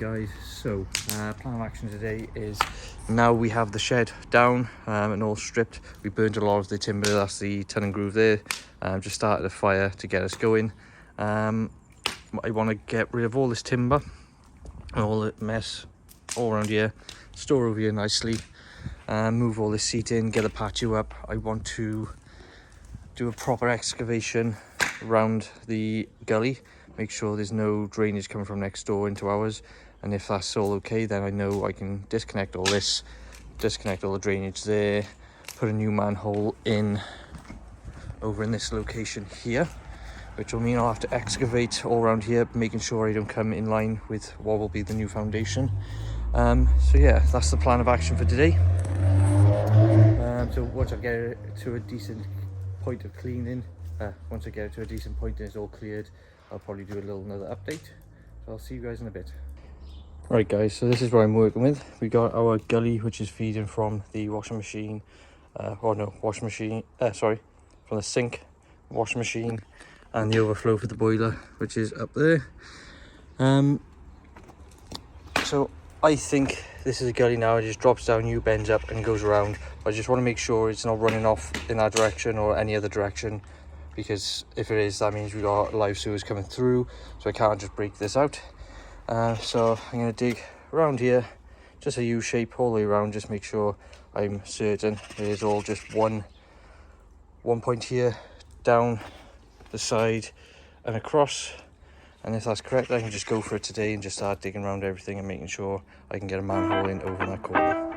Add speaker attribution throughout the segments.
Speaker 1: guys, so plan of action today is now we have the shed down and all stripped. We burned a lot of the timber, that's the ton and groove there. Just started a fire to get us going. I want to get rid of all this timber and all the mess all around here, store over here nicely, move all this seating, get the patio up. I want to do a proper excavation around the gully, make sure there's no drainage coming from next door into ours, and if that's all okay, then I know I can disconnect all this, disconnect all the drainage there, put a new manhole in over in this location here, which will mean I'll have to excavate all around here, making sure I don't come in line with what will be the new foundation. So yeah, that's the plan of action for today. So once I get it to a decent point of cleaning, once I get it to a decent point and it's all cleared, I'll probably do another update. So I'll see you guys in a bit. Right guys, so this is what I'm working with. We got our gully, which is feeding from the washing machine, from the sink, washing machine, and the overflow for the boiler, which is up there. So I think this is a gully now. It just drops down, you bends up and goes around. I just want to make sure it's not running off in that direction or any other direction, because if it is, that means we got live sewers coming through, so I can't just break this out. So I'm going to dig around here, just a U shape all the way around, just make sure I'm certain it is all just one point here, down the side and across. And if that's correct, I can just go for it today and just start digging around everything and making sure I can get a manhole in over in that corner.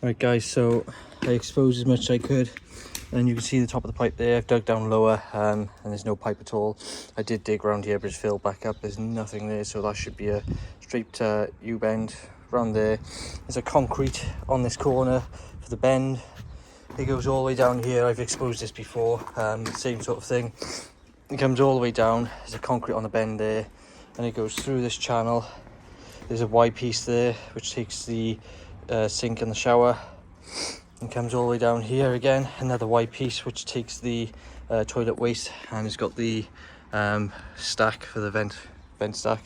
Speaker 1: Right guys, so I exposed as much as I could, and you can see the top of the pipe there. I've dug down lower and there's no pipe at all. I did dig around here, but it's filled back up. There's nothing there, so that should be a straight U-bend around there. There's a concrete on this corner for the bend. It goes all the way down here. I've exposed this before, same sort of thing. It comes all the way down. There's a concrete on the bend there, and it goes through this channel. There's a Y piece there, which takes the sink and the shower, and comes all the way down here again, another Y piece which takes the toilet waste, and it's got the stack for the vent stack.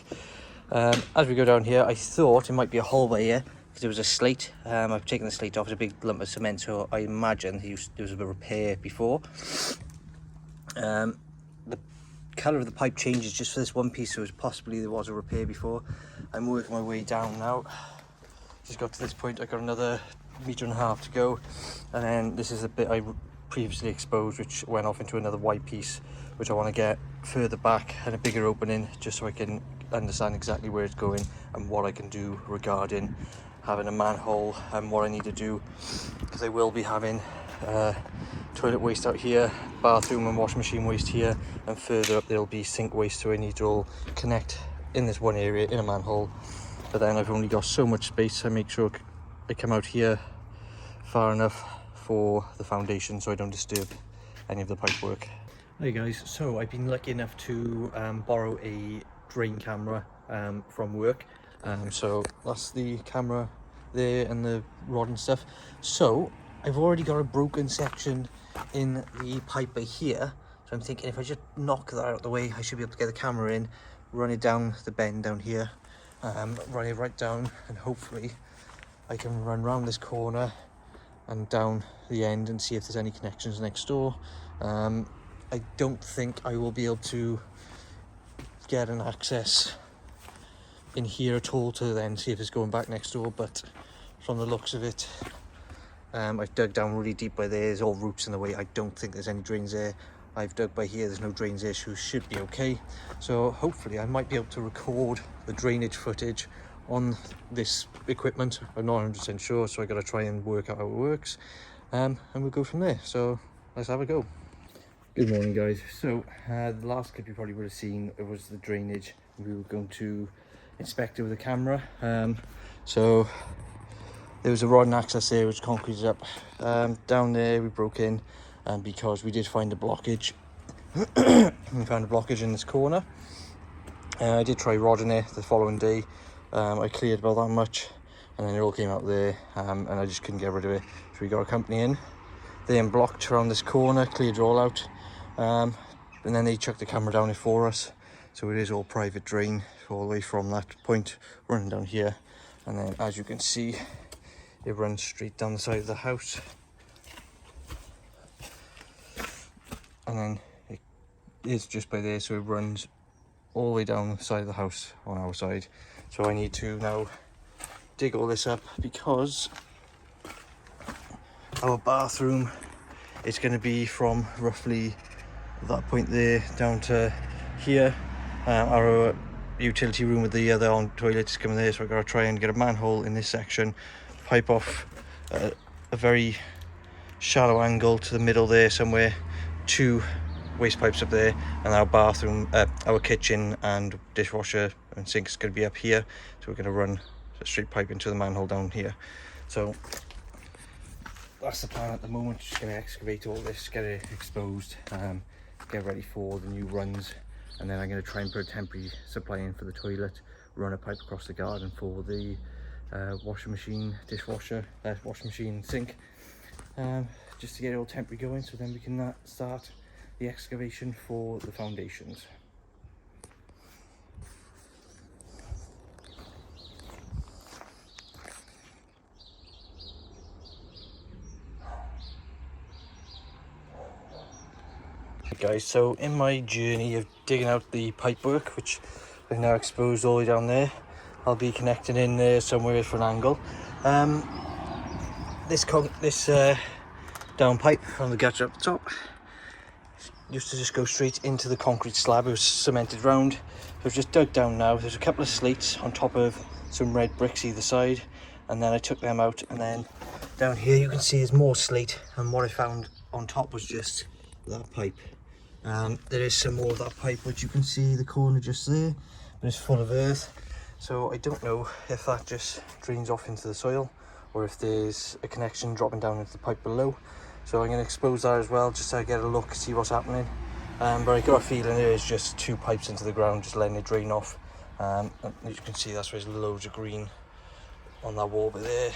Speaker 1: As we go down here, I thought it might be a hallway here because there was a slate. I've taken the slate off. It's a big lump of cement, so I imagine there was a repair before. The colour of the pipe changes just for this one piece, so possibly there was a repair before. I'm working my way down now. Just got to this point. I got another 1.5 meters to go, and then this is a bit I previously exposed, which went off into another Y piece, which I want to get further back and a bigger opening, just so I can understand exactly where it's going and what I can do regarding having a manhole and what I need to do, because I will be having toilet waste out here, bathroom and washing machine waste here, and further up there'll be sink waste, so I need to all connect in this one area in a manhole. But then I've only got so much space. I make sure I come out here far enough for the foundation so I don't disturb any of the pipe work. Hey guys, so I've been lucky enough to borrow a drain camera from work. So that's the camera there and the rod and stuff. So I've already got a broken section in the pipe by here. So I'm thinking if I just knock that out of the way, I should be able to get the camera in, run it down the bend down here, run it right down, and hopefully I can run around this corner and down the end and see if there's any connections next door. I don't think I will be able to get an access in here at all to then see if it's going back next door, but from the looks of it, I've dug down really deep by there. There's all roots in the way. I don't think there's any drains there. I've dug by here, there's no drains there, so should be okay. So hopefully I might be able to record the drainage footage on this equipment. I'm not 100% sure, so I got to try and work out how it works, and we'll go from there. So let's have a go. Good morning, guys. So the last clip you probably would have seen, it was the drainage. We were going to inspect it with a camera. So there was a rod and access there which concreted up. Down there we broke in, because we did find a blockage. We found a blockage in this corner. I did try rodding it the following day. I cleared about that much, and then it all came out there, and I just couldn't get rid of it. So we got a company in, they unblocked around this corner, cleared it all out, and then they chucked the camera down it for us. So it is all private drain all the way from that point running down here, and then as you can see, it runs straight down the side of the house, and then it is just by there, so it runs all the way down the side of the house on our side. So I need to now dig all this up, because our bathroom is going to be from roughly that point there down to here. Our utility room with the other on toilet is coming there, so I've got to try and get a manhole in this section, pipe off a very shallow angle to the middle there somewhere, 2 waste pipes up there, and our bathroom, our kitchen and dishwasher and sink is going to be up here. So we're going to run a straight pipe into the manhole down here. So that's the plan at the moment. Just going to excavate all this, get it exposed, get ready for the new runs, and then I'm going to try and put a temporary supply in for the toilet, run a pipe across the garden for the washing machine, dishwasher, washing machine, sink, just to get it all temporary going, so then we can start the excavation for the foundations. Guys, so in my journey of digging out the pipework, which I've now exposed all the way down there, I'll be connecting in there somewhere for an angle. This down pipe from the gutter up the top used to just go straight into the concrete slab. It was cemented round, so it's just dug down now. There's a couple of slates on top of some red bricks either side, and then I took them out, and then down here you can see there's more slate, and what I found on top was just that pipe. There is some more of that pipe, which you can see the corner just there, but it's full of earth. So I don't know if that just drains off into the soil, or if there's a connection dropping down into the pipe below. So I'm going to expose that as well, just to get a look, see what's happening. But I got a feeling there is just 2 pipes into the ground, just letting it drain off. As you can see, that's where there's loads of green on that wall over there.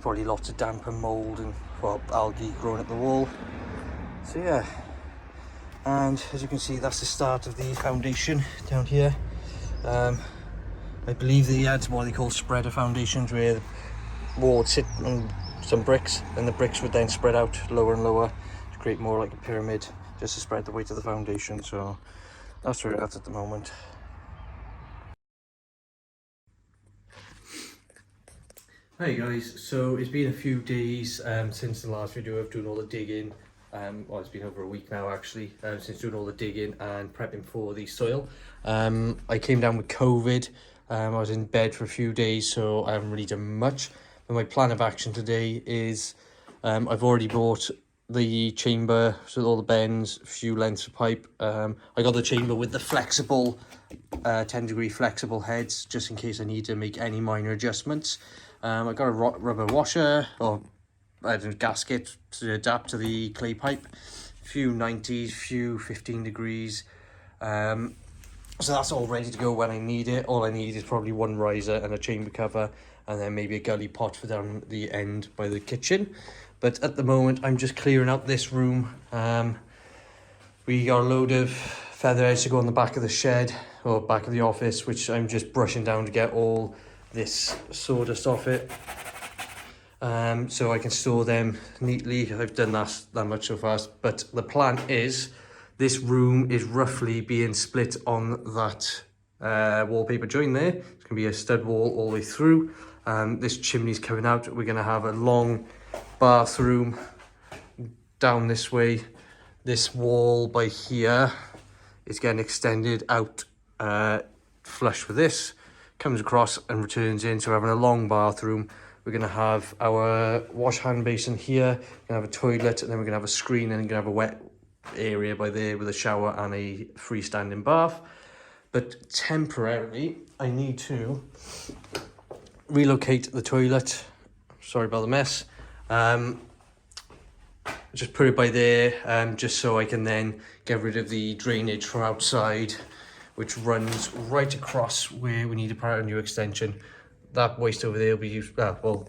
Speaker 1: Probably lots of damp and mould and, well, algae growing up the wall. So yeah, and as you can see, that's the start of the foundation down here. I believe they had what they call spreader foundations, where the wall would sit on some bricks, and the bricks would then spread out lower and lower to create more like a pyramid, just to spread the weight of the foundation. So that's where it's at the moment. Hey guys, so it's been a few days since the last video of doing all the digging. Well, it's been over a week now actually, since doing all the digging and prepping for the soil. I came down with COVID. I was in bed for a few days, so I haven't really done much. But my plan of action today is I've already bought the chamber, so all the bends, a few lengths of pipe. I got the chamber with the flexible 10-degree flexible heads, just in case I need to make any minor adjustments. I got a rubber washer, or I don't know, gasket to adapt to the clay pipe, a few 90s, few 15 degrees, and So that's all ready to go when I need it. All I need is probably one riser and a chamber cover, and then maybe a gully pot for down the end by the kitchen. But at the moment, I'm just clearing out this room. We got a load of feather edge to go on the back of the shed, or back of the office, which I'm just brushing down to get all this sawdust off it. So I can store them neatly. I've done that much so far, but the plan is this room is roughly being split on that wallpaper joint there. It's going to be a stud wall all the way through. This chimney's coming out. We're going to have a long bathroom down this way. This wall by here is getting extended out flush with this. Comes across and returns in. So we're having a long bathroom. We're going to have our wash hand basin here. We're going to have a toilet, and then we're going to have a screen, and we're going to have a wet area by there with a shower and a freestanding bath. But temporarily, I need to relocate the toilet. Sorry about the mess. Just put it by there, just so I can then get rid of the drainage from outside, which runs right across where we need to put a new extension. That waste over there will be used, well,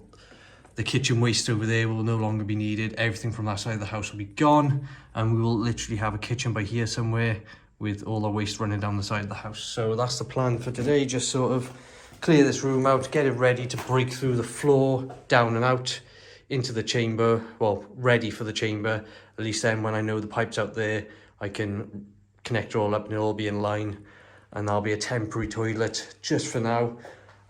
Speaker 1: the kitchen waste over there will no longer be needed. Everything from that side of the house will be gone, and we will literally have a kitchen by here somewhere with all the waste running down the side of the house. So that's the plan for today, just sort of clear this room out, get it ready to break through the floor, down and out into the chamber, well, ready for the chamber. At least then when I know the pipe's out there, I can connect it all up and it'll all be in line, and that'll be a temporary toilet just for now.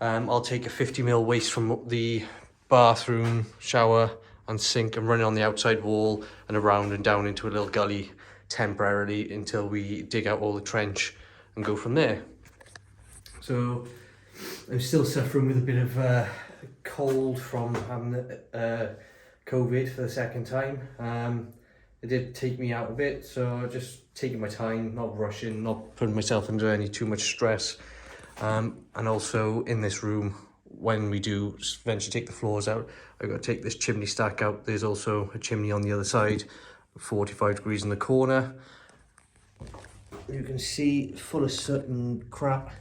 Speaker 1: I'll take a 50mm waste from the bathroom, shower and sink and run it on the outside wall and around and down into a little gully temporarily until we dig out all the trench and go from there. So I'm still suffering with a bit of cold from having COVID for the second time. It did take me out a bit, so just taking my time, not rushing, not putting myself under any too much stress. And also in this room, when we do eventually take the floors out, I've got to take this chimney stack out. There's also a chimney on the other side, 45 degrees in the corner. You can see full of soot and crap.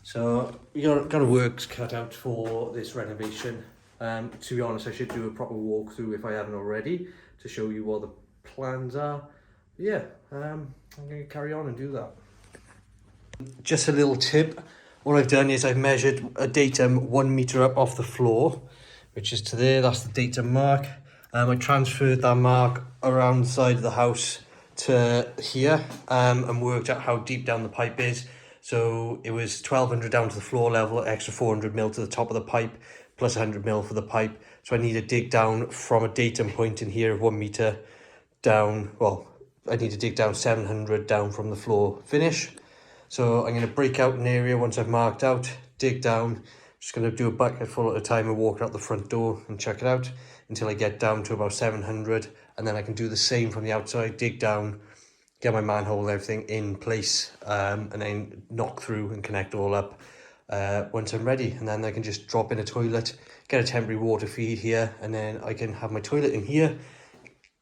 Speaker 1: So you got a works cut out for this renovation. To be honest, I should do a proper walkthrough if I haven't already to show you what the plans are. But yeah, I'm going to carry on and do that. Just a little tip. What I've done is I've measured a datum 1 meter up off the floor, which is to there. That's the datum mark. I transferred that mark around the side of the house to here, and worked out how deep down the pipe is. So it was 1200 down to the floor level, extra 400mm to the top of the pipe, plus 100mm for the pipe. So I need to dig down from a datum point in here of 1 meter down. Well, I need to dig down 700 down from the floor finish. So I'm going to break out an area once I've marked out, dig down, just going to do a bucket full at a time and walk out the front door and check it out until I get down to about 700, and then I can do the same from the outside, dig down, get my manhole and everything in place, and then knock through and connect all up once I'm ready. And then I can just drop in a toilet, get a temporary water feed here, and then I can have my toilet in here,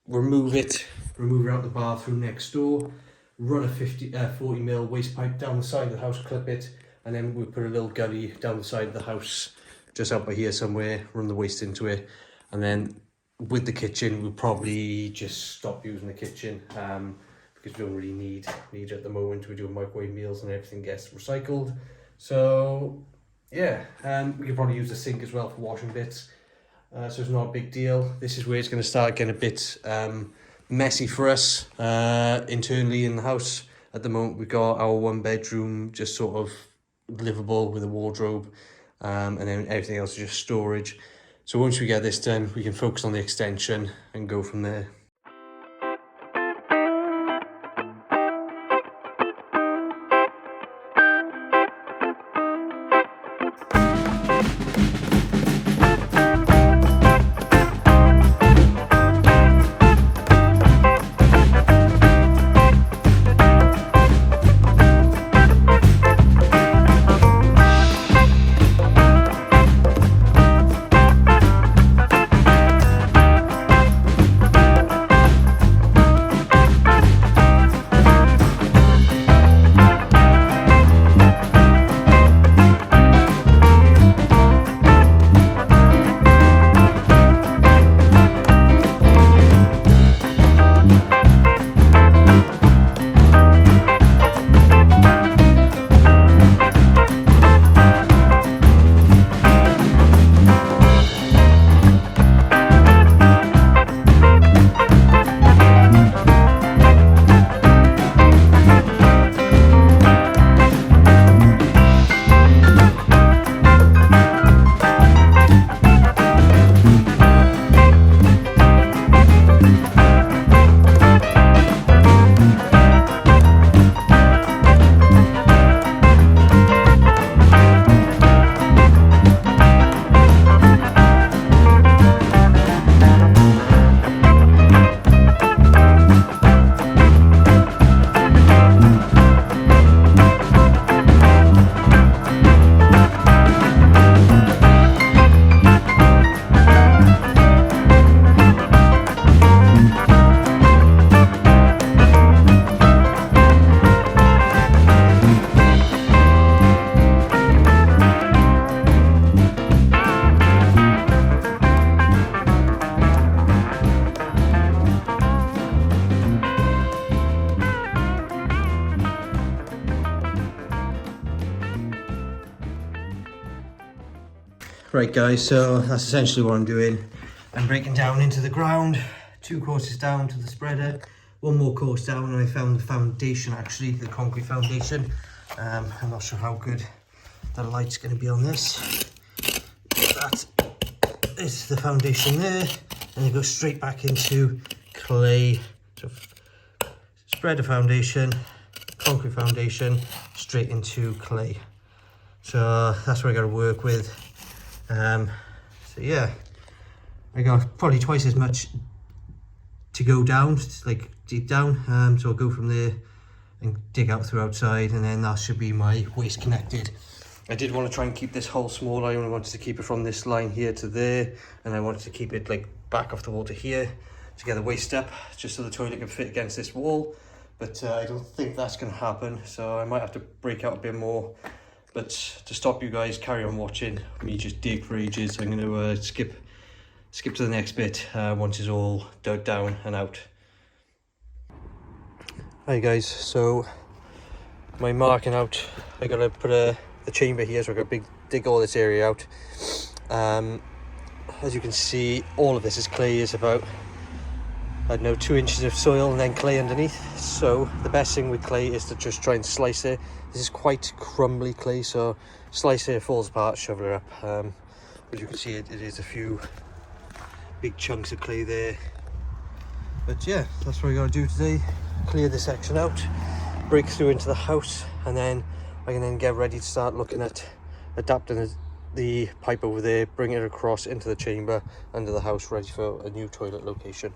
Speaker 1: remove it out the bathroom next door, run a 40mm waste pipe down the side of the house, clip it, and then we'll put a little gully down the side of the house, just out by here somewhere, run the waste into it. And then with the kitchen, we'll probably just stop using the kitchen, because we don't really need it at the moment. We do microwave meals and everything gets recycled. So yeah, we can probably use the sink as well for washing bits. So it's not a big deal. This is where it's going to start getting a bit messy for us internally in the house. At the moment, we've got our 1 bedroom just sort of livable with a wardrobe, and then everything else is just storage. So once we get this done, we can focus on the extension and go from there. Right guys, so that's essentially what I'm doing. I'm breaking down into the ground, 2 courses down to the spreader, 1 more course down, and I found the foundation, actually, the concrete foundation. I'm not sure how good the light's going to be on this. That is the foundation there, and it goes straight back into clay. So spreader foundation, concrete foundation, straight into clay. So that's what I got to work with. So yeah, I got probably twice as much to go down, like deep down. So I'll go from there and dig out through outside, and then that should be my waste connected. I did want to try and keep this hole small. I only wanted to keep it from this line here to there, and I wanted to keep it like back off the wall to here to get the waste up, just so the toilet can fit against this wall. But I don't think that's going to happen, so I might have to break out a bit more. But to stop you guys carry on watching me just dig for ages, I'm going to skip to the next bit once it's all dug down and out. Hi guys, so my marking out, I got to put the chamber here, so I got to dig all this area out. As you can see, all of this is clay. It's about, I don't know, 2 inches of soil and then clay underneath. So the best thing with clay is to just try and slice it. This is quite crumbly clay, so slice it, falls apart, shovel it up. As you can see, it is a few big chunks of clay there. But yeah, that's what we got to do today. Clear this section out, break through into the house, and then I can then get ready to start looking at adapting the pipe over there, bring it across into the chamber under the house, ready for a new toilet location.